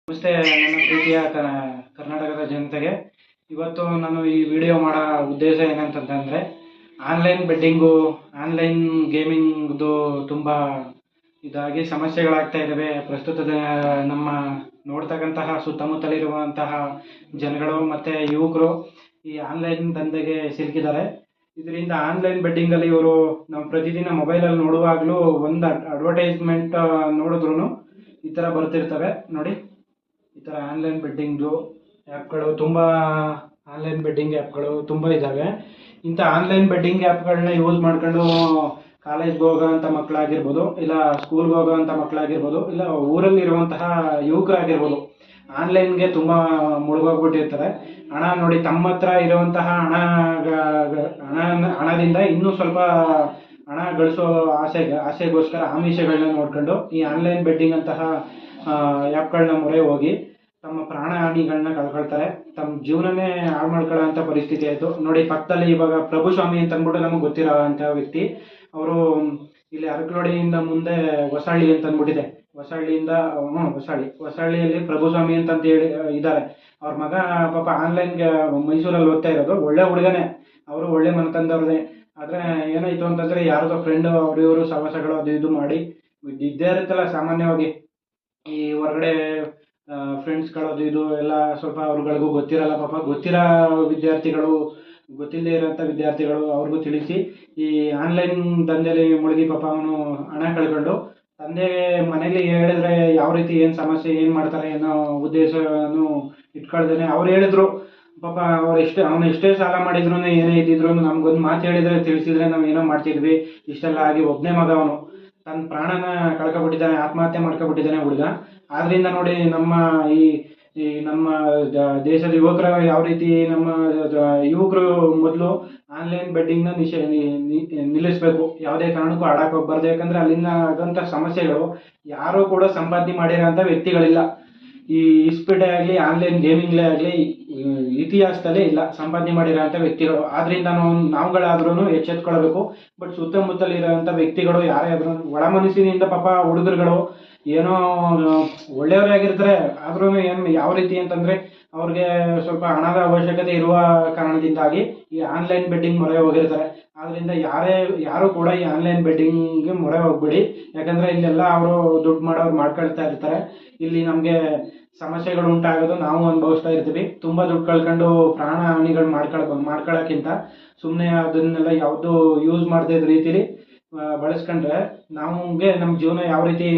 ನಮಸ್ತೆ ನನ್ನ ಪ್ರೀತಿಯ ಕರ್ನಾಟಕದ ಜನತೆಗೆ. ಇವತ್ತು ನಾನು ಈ ವಿಡಿಯೋ ಮಾಡೋ ಉದ್ದೇಶ ಏನಂತಂದರೆ, ಆನ್ಲೈನ್ ಬೆಟ್ಟಿಂಗು, ಆನ್ಲೈನ್ ಗೇಮಿಂಗ್ದು ತುಂಬ ಇದಾಗಿ ಸಮಸ್ಯೆಗಳಾಗ್ತಾ ಇದ್ದಾವೆ. ಪ್ರಸ್ತುತದ ನಮ್ಮ ನೋಡ್ತಕ್ಕಂತಹ ಸುತ್ತಮುತ್ತಲಿರುವಂತಹ ಜನಗಳು ಮತ್ತು ಯುವಕರು ಈ ಆನ್ಲೈನ್ ದಂಧೆಗೆ ಸಿಲುಕಿದ್ದಾರೆ. ಇದರಿಂದ ಆನ್ಲೈನ್ ಬೆಟ್ಟಿಂಗಲ್ಲಿ ಇವರು ನಾವು ಪ್ರತಿದಿನ ಮೊಬೈಲಲ್ಲಿ ನೋಡುವಾಗಲೂ ಒಂದು ಅಡ್ವರ್ಟೈಸ್ಮೆಂಟ್ ನೋಡಿದ್ರೂ ಈ ಥರ ಬರ್ತಿರ್ತವೆ ನೋಡಿ. ಈ ಥರ ಆನ್ಲೈನ್ ಬೆಟ್ಟಿಂಗ್ದು ಆ್ಯಪ್ಗಳು ಆನ್ಲೈನ್ ಬೆಟ್ಟಿಂಗ್ ಆ್ಯಪ್ಗಳು ತುಂಬ ಇದ್ದಾವೆ. ಇಂಥ ಆನ್ಲೈನ್ ಬೆಟ್ಟಿಂಗ್ ಆ್ಯಪ್ಗಳನ್ನ ಯೂಸ್ ಮಾಡ್ಕೊಂಡು ಕಾಲೇಜ್ಗೆ ಹೋಗೋವಂಥ ಮಕ್ಕಳಾಗಿರ್ಬೋದು, ಇಲ್ಲ ಸ್ಕೂಲ್ಗೆ ಹೋಗೋವಂಥ ಮಕ್ಕಳಾಗಿರ್ಬೋದು, ಇಲ್ಲ ಊರಲ್ಲಿರುವಂತಹ ಯುವಕರಾಗಿರ್ಬೋದು, ಆನ್ಲೈನ್ಗೆ ತುಂಬ ಮುಳುಗೋಗ್ಬಿಟ್ಟಿರ್ತಾರೆ. ಹಣ ನೋಡಿ, ತಮ್ಮ ಹತ್ರ ಇರುವಂತಹ ಹಣದಿಂದ ಇನ್ನೂ ಸ್ವಲ್ಪ ಹಣ ಗಳಿಸೋ ಆಸೆಗೋಸ್ಕರ ಆಮಿಷಗಳನ್ನ ನೋಡ್ಕೊಂಡು ಈ ಆನ್ಲೈನ್ ಬೆಟ್ಟಿಂಗ್ ಅಂತಹ ಆ್ಯಪ್ಗಳನ್ನ ಮೊರೆ ಹೋಗಿ ತಮ್ಮ ಪ್ರಾಣ ಹಾನಿಗಳನ್ನ ಕಳ್ಕೊಳ್ತಾರೆ. ತಮ್ಮ ಜೀವನನೇ ಹಾಳು ಮಾಡ್ಕೊಳ್ಳೋಂಥ ಪರಿಸ್ಥಿತಿ ಆಯಿತು ನೋಡಿ. ಪಕ್ಕದಲ್ಲಿ ಇವಾಗ ಪ್ರಭುಸ್ವಾಮಿ ಅಂತ ಅಂದ್ಬಿಟ್ಟು ನಮಗೆ ಗೊತ್ತಿರೋ ಅಂಥ ವ್ಯಕ್ತಿ, ಅವರು ಇಲ್ಲಿ ಅರಕಲೋಡಿಯಿಂದ ಮುಂದೆ ಹೊಸಳ್ಳಿ ಅಂತ ಅಂದ್ಬಿಟ್ಟಿದೆ, ಹೊಸಳ್ಳಿಯಲ್ಲಿ ಪ್ರಭುಸ್ವಾಮಿ ಅಂತ ಹೇಳಿ ಇದ್ದಾರೆ. ಅವ್ರ ಮಗ ಪಾಪ ಆನ್ಲೈನ್ಗೆ ಮೈಸೂರಲ್ಲಿ ಓದ್ತಾ ಇರೋದು, ಒಳ್ಳೆ ಹುಡುಗನೇ, ಅವರು ಒಳ್ಳೆ ಮನ್ಕಂದವ್ರದೇ. ಆದರೆ ಏನಾಯಿತು ಅಂತಂದರೆ, ಯಾರದೋ ಫ್ರೆಂಡು ಅವರು ಇವರು ಸವಾಸಗಳು ಅದು ಇದು ಮಾಡಿ ಇದ್ದೇ ಇರುತ್ತಲ್ಲ ಸಾಮಾನ್ಯವಾಗಿ ಈ ಹೊರಗಡೆ ಫ್ರೆಂಡ್ಸ್ಗಳು ಅದು ಇದು ಎಲ್ಲ ಸ್ವಲ್ಪ ಅವ್ರುಗಳಿಗೂ ಗೊತ್ತಿರಲ್ಲ. ಪಾಪ ಗೊತ್ತಿರೋ ವಿದ್ಯಾರ್ಥಿಗಳು, ಗೊತ್ತಿಲ್ಲದೆ ಇರೋಂಥ ವಿದ್ಯಾರ್ಥಿಗಳು ಅವ್ರಿಗೂ ತಿಳಿಸಿ ಈ ಆನ್ಲೈನ್ ದಂಧೆಯಲ್ಲಿ ಮುಳುಗಿ ಪಾಪ ಅವನು ಹಣ ಕಳ್ಕೊಂಡು ತಂದೆ ಮನೇಲಿ ಹೇಳಿದ್ರೆ ಯಾವ ರೀತಿ ಏನು ಸಮಸ್ಯೆ ಏನು ಮಾಡ್ತಾರೆ ಅನ್ನೋ ಉದ್ದೇಶವನ್ನು ಇಟ್ಕೊಳ್ದೇನೆ ಅವ್ರು ಹೇಳಿದ್ರು. ಪಾಪ ಅವನು ಎಷ್ಟೇ ಸಾಲ ಮಾಡಿದ್ರು ಏನೇ ಇದ್ದಿದ್ರು ನಮ್ಗೊಂದು ಮಾತು ಹೇಳಿದ್ರೆ ತಿಳಿಸಿದ್ರೆ ನಾವು ಏನೋ ಮಾಡ್ತಿದ್ವಿ. ಇಷ್ಟೆಲ್ಲ ಆಗಿ ಒಬ್ಬನೇ ಮಗ ಅವನು ತನ್ನ ಪ್ರಾಣನ ಕಳ್ಕೊಬಿಟ್ಟಿದ್ದಾನೆ, ಆತ್ಮಹತ್ಯೆ ಮಾಡ್ಕೊಬಿಟ್ಟಿದ್ದಾನೆ ಹುಡುಗ. ಆದ್ರಿಂದ ನೋಡಿ, ನಮ್ಮ ಈ ನಮ್ಮ ದೇಶದ ಯುವಕರ ಯಾವ ರೀತಿ ನಮ್ಮ ಯುವಕರು ಮೊದಲು ಆನ್ಲೈನ್ ಬೆಟ್ಟಿಂಗ್ನ ನಿಲ್ಲಿಸಬೇಕು. ಯಾವುದೇ ಕಾರಣಕ್ಕೂ ಆಡಕ್ಕೆ ಹೋಗ್ಬಾರ್ದು. ಯಾಕಂದರೆ ಅಲ್ಲಿಂದ ಆಗೋಂಥ ಸಮಸ್ಯೆಗಳು ಯಾರೂ ಕೂಡ ಸಂಪಾದನೆ ಮಾಡಿರೋಂಥ ವ್ಯಕ್ತಿಗಳಿಲ್ಲ. ಈ ಇಸ್ಪೀಟೇ ಆಗಲಿ, ಆನ್ಲೈನ್ ಗೇಮಿಂಗ್ಲೇ ಆಗಲಿ ಇತಿಹಾಸದಲ್ಲೇ ಇಲ್ಲ ಸಂಪಾದನೆ ಮಾಡಿರೋಂಥ ವ್ಯಕ್ತಿಗಳು. ಆದ್ರಿಂದ ನಾವುಗಳಾದ್ರೂ ಎಚ್ಚೆತ್ಕೊಳ್ಬೇಕು. ಬಟ್ ಸುತ್ತಮುತ್ತಲಿರೋಂಥ ವ್ಯಕ್ತಿಗಳು ಯಾರೇ ಆದ್ರೂ ಒಳ ಮನಸ್ಸಿನಿಂದ ಪಾಪ ಹುಡುಗರುಗಳು ಏನೋ ಒಳ್ಳೆಯವರೇ ಆಗಿರ್ತಾರೆ. ಆದ್ರೂ ಏನು ಯಾವ ರೀತಿ ಅಂತಂದರೆ, ಅವ್ರಿಗೆ ಸ್ವಲ್ಪ ಹಣದ ಅವಶ್ಯಕತೆ ಇರುವ ಕಾರಣದಿಂದಾಗಿ ಈ ಆನ್ಲೈನ್ ಬೆಟ್ಟಿಂಗ್ ಮೊರೆ ಹೋಗಿರ್ತಾರೆ. ಆದ್ದರಿಂದ ಯಾರು ಕೂಡ ಈ ಆನ್ಲೈನ್ ಬೆಟ್ಟಿಂಗ್ಗೆ ಮೊರೆ ಹೋಗ್ಬೇಡಿ. ಯಾಕಂದರೆ ಇಲ್ಲೆಲ್ಲ ಅವರು ದುಡ್ಡು ಮಾಡೋರು ಮಾಡ್ಕೊಳ್ತಾ ಇರ್ತಾರೆ. ಇಲ್ಲಿ ನಮಗೆ ಸಮಸ್ಯೆಗಳು ಉಂಟಾಗೋದು ನಾವು ಅನುಭವಿಸ್ತಾ ಇರ್ತೀವಿ. ತುಂಬ ದುಡ್ಡು ಕಳ್ಕೊಂಡು ಪ್ರಾಣ ಹಾನಿಗಳು ಮಾಡ್ಕೊಳ್ಳೋಕ್ಕಿಂತ ಸುಮ್ಮನೆ ಅದನ್ನೆಲ್ಲ ಯಾವುದು ಯೂಸ್ ಮಾಡದೇ ಇದ್ದ ರೀತಿಲಿ ಬಳಸ್ಕೊಂಡ್ರೆ ನಮಗೆ ನಮ್ಮ ಜೀವನ ಯಾವ ರೀತಿ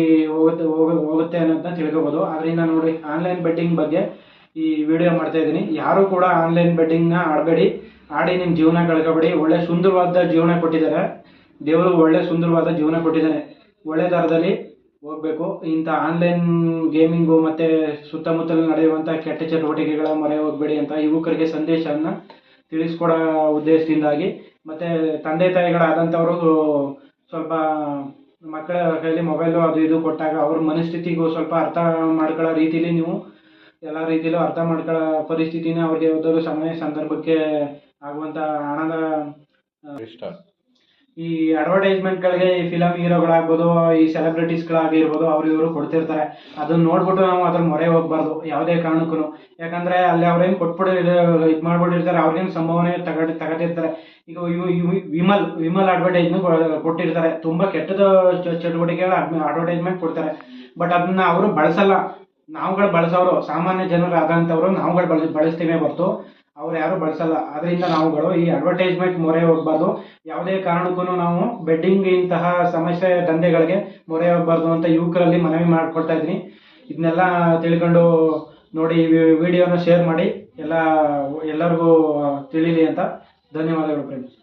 ಹೋಗುತ್ತೆ ಅನ್ನೋದನ್ನ ತಿಳ್ಕೊಬೋದು. ಅದರಿಂದ ನೋಡಿ, ಆನ್ಲೈನ್ ಬೆಟ್ಟಿಂಗ್ ಬಗ್ಗೆ ಈ ವಿಡಿಯೋ ಮಾಡ್ತಾ ಇದ್ದೀನಿ. ಯಾರು ಕೂಡ ಆನ್ಲೈನ್ ಬೆಟ್ಟಿಂಗ್ನ ಆಡಬೇಡಿ, ಆಡಿ ನಿಮ್ಮ ಜೀವನ ಕಳ್ಕೊಬೇಡಿ. ಒಳ್ಳೆ ಸುಂದರವಾದ ಜೀವನ ಕೊಟ್ಟಿದ್ದಾರೆ ದೇವರು, ಒಳ್ಳೆ ಸುಂದರವಾದ ಜೀವನ ಕೊಟ್ಟಿದ್ದಾನೆ. ಒಳ್ಳೆ ದರದಲ್ಲಿ ಹೋಗಬೇಕು. ಇಂಥ ಆನ್ಲೈನ್ ಗೇಮಿಂಗು ಮತ್ತು ಸುತ್ತಮುತ್ತಲು ನಡೆಯುವಂಥ ಕೆಟ್ಟ ಚಟುವಟಿಕೆಗಳ ಮೊರೆ ಹೋಗಬೇಡಿ ಅಂತ ಯುವಕರಿಗೆ ಸಂದೇಶವನ್ನು ತಿಳಿಸ್ಕೊಡೋ ಉದ್ದೇಶದಿಂದಾಗಿ, ಮತ್ತು ತಂದೆ ತಾಯಿಗಳಾದಂಥವರು ಸ್ವಲ್ಪ ಮಕ್ಕಳ ಕೈಲಿ ಮೊಬೈಲು ಅದು ಇದು ಕೊಟ್ಟಾಗ ಅವ್ರ ಮನಸ್ಥಿತಿಗೂ ಸ್ವಲ್ಪ ಅರ್ಥ ಮಾಡ್ಕೊಳ್ಳೋ ರೀತಿಲಿ ನೀವು ಎಲ್ಲ ರೀತಿಯಲ್ಲೂ ಅರ್ಥ ಮಾಡ್ಕೊಳ್ಳೋ ಪರಿಸ್ಥಿತಿನ ಅವ್ರಿಗೆ ಯಾವುದಾದ್ರು ಸಮಯ ಸಂದರ್ಭಕ್ಕೆ ಆಗುವಂಥ ಹಣದ ಈ ಅಡ್ವರ್ಟೈಸ್ಮೆಂಟ್ಗಳಿಗೆ ಈ ಫಿಲಮ್ ಹೀರೋಗಳಾಗ್ಬೋದು, ಈ ಸೆಲೆಬ್ರಿಟೀಸ್ಗಳಾಗಿರ್ಬೋದು, ಅವ್ರು ಇವರು ಕೊಡ್ತಿರ್ತಾರೆ. ಅದನ್ನ ನೋಡ್ಬಿಟ್ಟು ನಾವು ಅದ್ರ ಮೊರೆ ಹೋಗ್ಬಾರ್ದು ಯಾವುದೇ ಕಾರಣಕ್ಕೂ. ಯಾಕಂದರೆ ಅಲ್ಲಿ ಅವ್ರೇನು ಇದು ಮಾಡ್ಬಿಟ್ಟಿರ್ತಾರೆ, ಅವ್ರಿಗೇನು ಸಂಭಾವನೆ ತಗೋತಿರ್ತಾರೆ. ಈಗ ವಿಮಲ್ ಅಡ್ವರ್ಟೈಸ್ಮೆಂಟ್ ಕೊಟ್ಟಿರ್ತಾರೆ, ತುಂಬ ಕೆಟ್ಟದ ಚಟುವಟಿಕೆಗಳ ಅಡ್ವರ್ಟೈಸ್ಮೆಂಟ್ ಕೊಡ್ತಾರೆ. ಬಟ್ ಅದನ್ನ ಅವರು ಬಳಸಲ್ಲ, ನಾವುಗಳು ಬಳಸೋರು, ಸಾಮಾನ್ಯ ಜನರು ಆದಂಥವ್ರು ನಾವುಗಳು ಬಳಸ್ತೀವಿ ಹೊರತು ಅವ್ರು ಯಾರು ಬಳಸಲ್ಲ. ಅದರಿಂದ ನಾವುಗಳು ಈ ಅಡ್ವರ್ಟೈಸ್ಮೆಂಟ್ ಮೊರೆ ಹೋಗ್ಬಾರ್ದು. ಯಾವುದೇ ಕಾರಣಕ್ಕೂ ನಾವು ಬೆಟ್ಟಿಂಗ್ ಇಂತಹ ಸಮಸ್ಯೆ ದಂಧೆಗಳಿಗೆ ಮೊರೆ ಹೋಗ್ಬಾರ್ದು ಅಂತ ಯುವಕರಲ್ಲಿ ಮನವಿ ಮಾಡ್ಕೊಳ್ತಾ ಇದ್ದೀನಿ. ಇದನ್ನೆಲ್ಲ ತಿಳ್ಕೊಂಡು ನೋಡಿ, ವಿಡಿಯೋನ ಶೇರ್ ಮಾಡಿ ಎಲ್ಲರಿಗೂ ತಿಳಿಲಿ ಅಂತ. ಧನ್ಯವಾದಗಳು ಫ್ರೆಂಡ್ಸ್.